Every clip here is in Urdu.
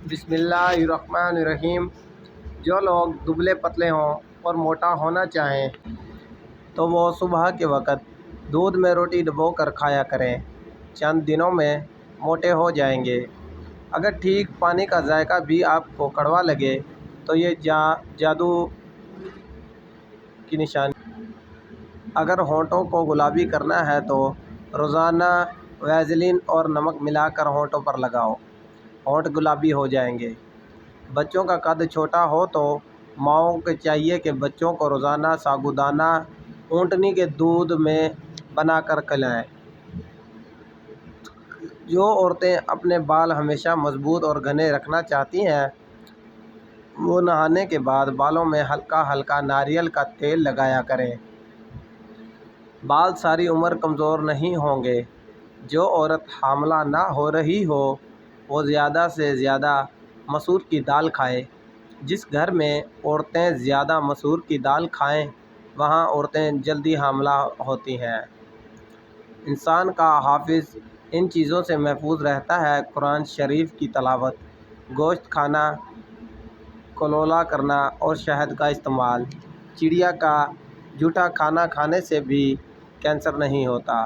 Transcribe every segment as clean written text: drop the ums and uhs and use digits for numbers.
بسم اللہ الرحمن الرحیم۔ جو لوگ دبلے پتلے ہوں اور موٹا ہونا چاہیں تو وہ صبح کے وقت دودھ میں روٹی ڈبو کر کھایا کریں، چند دنوں میں موٹے ہو جائیں گے۔ اگر ٹھیک پانی کا ذائقہ بھی آپ کو کڑوا لگے تو یہ جادو کی نشانی۔ اگر ہونٹوں کو گلابی کرنا ہے تو روزانہ ویزلین اور نمک ملا کر ہونٹوں پر لگاؤ، ہونٹ گلابی ہو جائیں گے۔ بچوں کا قد چھوٹا ہو تو ماؤں کو چاہیے کہ بچوں کو روزانہ سابودانہ اونٹنی کے دودھ میں بنا کر کھلائیں۔ جو عورتیں اپنے بال ہمیشہ مضبوط اور گھنے رکھنا چاہتی ہیں وہ نہانے کے بعد بالوں میں ہلکا ہلکا ناریل کا تیل لگایا کریں۔ بال ساری عمر کمزور نہیں ہوں گے۔ جو عورت حاملہ نہ ہو رہی ہو وہ زیادہ سے زیادہ مسور کی دال کھائے۔ جس گھر میں عورتیں زیادہ مسور کی دال کھائیں وہاں عورتیں جلدی حاملہ ہوتی ہیں۔ انسان کا حافظ ان چیزوں سے محفوظ رہتا ہے: قرآن شریف کی تلاوت، گوشت کھانا، کلولا کرنا اور شہد کا استعمال۔ چڑیا کا جھوٹا کھانا کھانے سے بھی کینسر نہیں ہوتا۔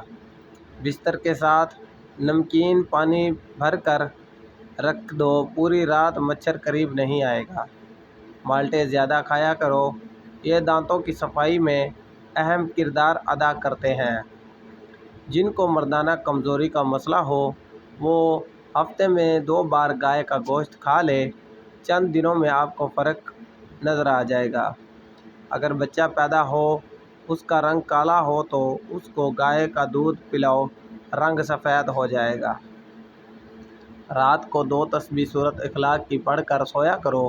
بستر کے ساتھ نمکین پانی بھر کر رکھ دو، پوری رات مچھر قریب نہیں آئے گا۔ مالٹے زیادہ کھایا کرو، یہ دانتوں کی صفائی میں اہم کردار ادا کرتے ہیں۔ جن کو مردانہ کمزوری کا مسئلہ ہو وہ ہفتے میں 2 بار گائے کا گوشت کھا لے، چند دنوں میں آپ کو فرق نظر آ جائے گا۔ اگر بچہ پیدا ہو اس کا رنگ کالا ہو تو اس کو گائے کا دودھ پلاؤ، رنگ سفید ہو جائے گا۔ رات کو 2 تسبیح سورۃ اخلاق کی پڑھ کر سویا کرو،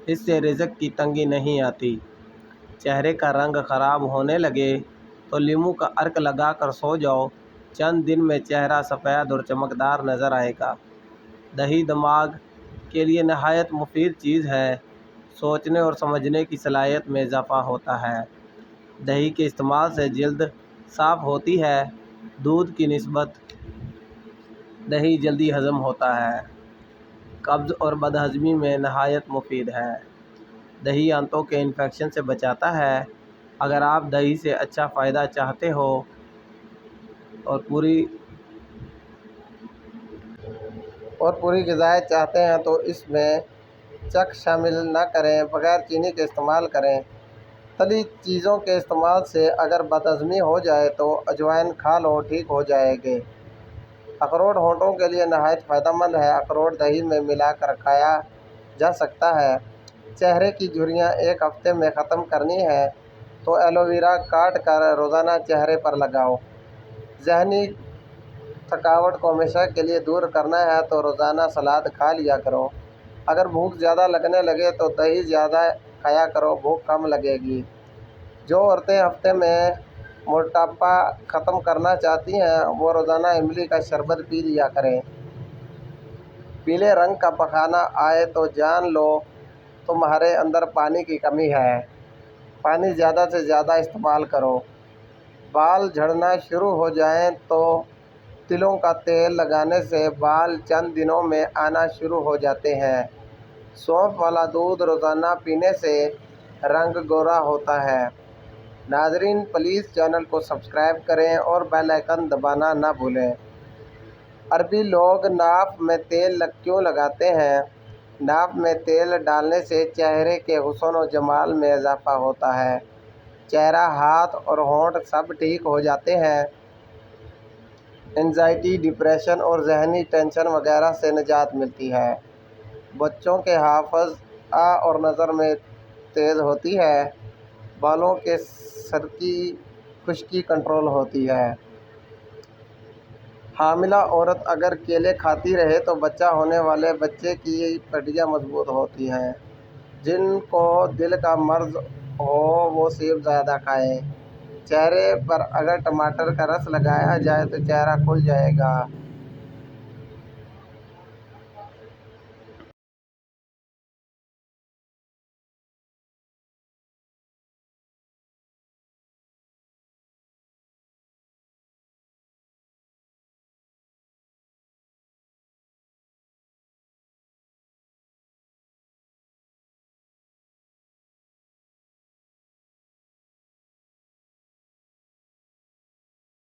اس سے رزق کی تنگی نہیں آتی۔ چہرے کا رنگ خراب ہونے لگے تو لیموں کا عرق لگا کر سو جاؤ، چند دن میں چہرہ سفید اور چمکدار نظر آئے گا۔ دہی دماغ کے لیے نہایت مفید چیز ہے، سوچنے اور سمجھنے کی صلاحیت میں اضافہ ہوتا ہے۔ دہی کے استعمال سے جلد صاف ہوتی ہے۔ دودھ کی نسبت دہی جلدی ہضم ہوتا ہے، قبض اور بد ہضمی میں نہایت مفید ہے۔ دہی آنتوں کے انفیکشن سے بچاتا ہے۔ اگر آپ دہی سے اچھا فائدہ چاہتے ہو اور پوری غذائیت چاہتے ہیں تو اس میں چک شامل نہ کریں، بغیر چینی کے استعمال کریں۔ تلی چیزوں کے استعمال سے اگر بد ہضمی ہو جائے تو اجوائن کھا لو، ٹھیک ہو جائے گے۔ اخروٹ ہونٹوں کے لیے نہایت فائدہ مند ہے۔ اخروٹ دہی میں ملا کر کھایا جا سکتا ہے۔ چہرے کی جھریاں 1 ہفتے میں ختم کرنی ہے تو ایلو ویرا کاٹ کر روزانہ چہرے پر لگاؤ۔ ذہنی تھکاوٹ کو ہمیشہ کے لیے دور کرنا ہے تو روزانہ سلاد کھا لیا کرو۔ اگر بھوک زیادہ لگنے لگے تو دہی زیادہ کھایا کرو، بھوک کم لگے گی۔ جو عورتیں ہفتے میں موٹاپا ختم کرنا چاہتی ہیں وہ روزانہ املی کا شربت پی لیا کریں۔ پیلے رنگ کا پخانہ آئے تو جان لو تمہارے اندر پانی کی کمی ہے۔ پانی زیادہ سے زیادہ استعمال کرو۔ بال جھڑنا شروع ہو جائیں تو تلوں کا تیل لگانے سے بال چند دنوں میں آنا شروع ہو جاتے ہیں۔ سونف والا دودھ روزانہ پینے سے رنگ گورا ہوتا ہے۔ ناظرین پلیز چینل کو سبسکرائب کریں اور بیل آئیکن دبانا نہ بھولیں۔ عربی لوگ ناف میں تیل کیوں لگاتے ہیں؟ ناف میں تیل ڈالنے سے چہرے کے حسن و جمال میں اضافہ ہوتا ہے۔ چہرہ، ہاتھ اور ہونٹ سب ٹھیک ہو جاتے ہیں۔ اینزائٹی، ڈپریشن اور ذہنی ٹینشن وغیرہ سے نجات ملتی ہے۔ بچوں کے حافظہ اور نظر میں تیز ہوتی ہے۔ بالوں کے سر کی خشکی کنٹرول ہوتی ہے۔ حاملہ عورت اگر کیلے کھاتی رہے تو بچہ ہونے والے بچے کی ہڈیاں مضبوط ہوتی ہیں۔ جن کو دل کا مرض ہو وہ سیب زیادہ کھائیں۔ چہرے پر اگر ٹماٹر کا رس لگایا جائے تو چہرہ کھل جائے گا۔